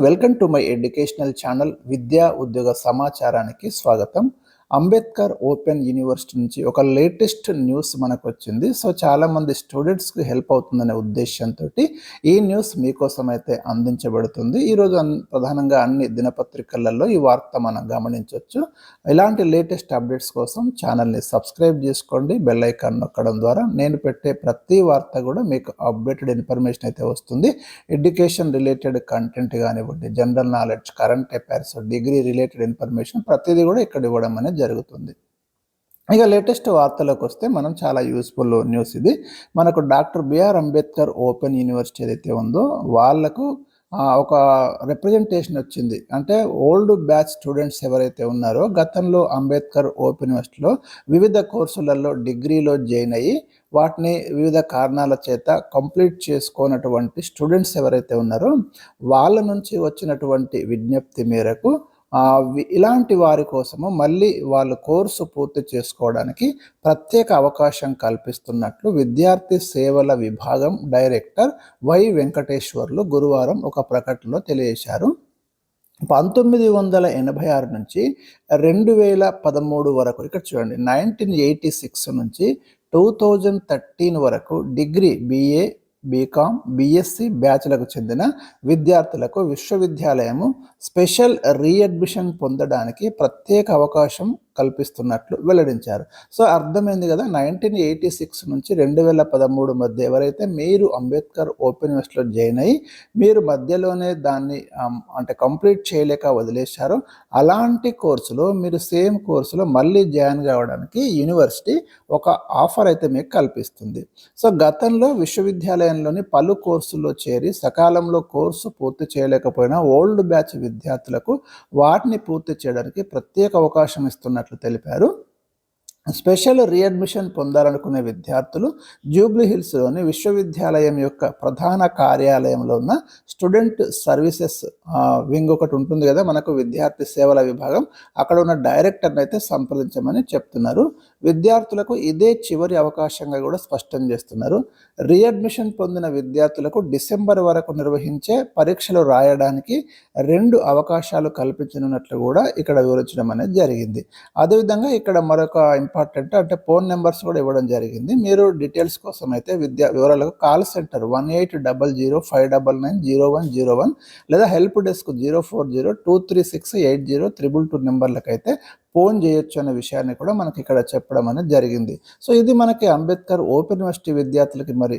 Welcome to my educational channel విద్యా ఉద్యోగ సమాచారానికి స్వాగతం. అంబేద్కర్ ఓపెన్ యూనివర్సిటీ నుంచి ఒక లేటెస్ట్ న్యూస్ మనకు వచ్చింది. సో చాలామంది స్టూడెంట్స్కి హెల్ప్ అవుతుందనే ఉద్దేశంతో ఈ న్యూస్ మీకోసం అయితే అందించబడుతుంది. ఈరోజు ప్రధానంగా అన్ని దినపత్రికలలో ఈ వార్త మనం గమనించవచ్చు. ఇలాంటి లేటెస్ట్ అప్డేట్స్ కోసం ఛానల్ని సబ్స్క్రైబ్ చేసుకోండి. బెల్ ఐకాన్ నొక్కడం ద్వారా నేను పెట్టే ప్రతి వార్త కూడా మీకు అప్డేటెడ్ ఇన్ఫర్మేషన్ అయితే వస్తుంది. ఎడ్యుకేషన్ రిలేటెడ్ కంటెంట్ కానివ్వండి, general knowledge, current affairs, degree related information ప్రతిదీ కూడా ఇక్కడ ఇవ్వడం అనేది జరుగుతుంది. ఇక లేటెస్ట్ వార్తలోకి వస్తే మనం చాలా యూస్ఫుల్ న్యూస్ ఇది. మనకు doctor BR Ambedkar open university ఏదైతే ఉందో వాళ్ళకు ఒక రిప్రజెంటేషన్ వచ్చింది. అంటే ఓల్డ్ బ్యాచ్ స్టూడెంట్స్ ఎవరైతే ఉన్నారో గతంలో అంబేద్కర్ ఓపెన్ యూనివర్సిటీలో వివిధ కోర్సులలో డిగ్రీలో జాయిన్ అయ్యి వాటిని వివిధ కారణాల చేత కంప్లీట్ చేసుకోనటువంటి స్టూడెంట్స్ ఎవరైతే ఉన్నారో వాళ్ళ నుంచి వచ్చినటువంటి విజ్ఞప్తి మేరకు ఇలాంటి వారి కోసము మళ్ళీ వాళ్ళు కోర్సు పూర్తి చేసుకోవడానికి ప్రత్యేక అవకాశం కల్పిస్తున్నట్లు విద్యార్థి సేవల విభాగం డైరెక్టర్ వై వెంకటేశ్వర్లు గురువారం ఒక ప్రకటనలో తెలియజేశారు. 1986 నుంచి 2013 వరకు, ఇక్కడ చూడండి, 1986 నుంచి 2013 వరకు డిగ్రీ BA, బీకామ్, BSc బ్యాచ్లకు చెందిన విద్యార్థులకు విశ్వవిద్యాలయము స్పెషల్ రీఅడ్మిషన్ పొందడానికి ప్రత్యేక అవకాశం కల్పిస్తున్నట్లు వెల్లడించారు. సో అర్థమైంది కదా, 1986 నుంచి 2013 మధ్య ఎవరైతే మీరు అంబేద్కర్ ఓపెన్ యూనివర్సిటీలో జాయిన్ అయ్యి మీరు మధ్యలోనే దాన్ని అంటే కంప్లీట్ చేయలేక వదిలేశారో అలాంటి కోర్సులో మీరు సేమ్ కోర్సులో మళ్ళీ జాయిన్ కావడానికి యూనివర్సిటీ ఒక ఆఫర్ అయితే మీకు కల్పిస్తుంది. సో గతంలో విశ్వవిద్యాలయంలోని పలు కోర్సుల్లో చేరి సకాలంలో కోర్సు పూర్తి చేయలేకపోయినా ఓల్డ్ బ్యాచ్ విద్యార్థులకు వాటిని పూర్తి చేయడానికి ప్రత్యేక అవకాశం ఇస్తున్నట్లు తెలిపారు. స్పెషల్ రీఅడ్మిషన్ పొందాలనుకునే విద్యార్థులు జూబ్లీ హిల్స్లోని విశ్వవిద్యాలయం యొక్క ప్రధాన కార్యాలయంలో ఉన్న స్టూడెంట్ సర్వీసెస్ వింగ్ ఒకటి ఉంటుంది కదా మనకు, విద్యార్థి సేవల విభాగం, అక్కడ ఉన్న డైరెక్టర్ని అయితే సంప్రదించమని చెప్తున్నారు. విద్యార్థులకు ఇదే చివరి అవకాశంగా కూడా స్పష్టం చేస్తున్నారు. రీఅడ్మిషన్ పొందిన విద్యార్థులకు డిసెంబర్ వరకు నిర్వహించే పరీక్షలు రాయడానికి 2 అవకాశాలు కల్పించనున్నట్లు కూడా ఇక్కడ వివరించడం అనేది జరిగింది. అదేవిధంగా ఇక్కడ మరొక ఇంపార్టెంట్ అంటే ఫోన్ నెంబర్స్ కూడా ఇవ్వడం జరిగింది. మీరు డీటెయిల్స్ కోసం అయితే వివరాలకు కాల్ సెంటర్ 180059990101 లేదా హెల్ప్ డెస్క్ 0402368022 నెంబర్లకు అయితే ఫోన్ చేయొచ్చు అనే విషయాన్ని కూడా మనకి ఇక్కడ చెప్పడం అనేది జరిగింది. సో ఇది మనకి అంబేద్కర్ ఓపెన్ యూనివర్సిటీ విద్యార్థులకి మరి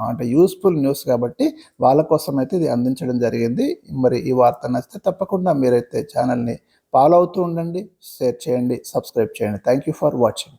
అంటే యూస్ఫుల్ న్యూస్ కాబట్టి వాళ్ళ కోసం అయితే ఇది అందించడం జరిగింది. మరి ఈ వార్త నచ్చితే తప్పకుండా మీరైతే ఛానల్ని ఫాలో అవుతూ ఉండండి, షేర్ చేయండి, సబ్స్క్రైబ్ చేయండి. Thank you for watching.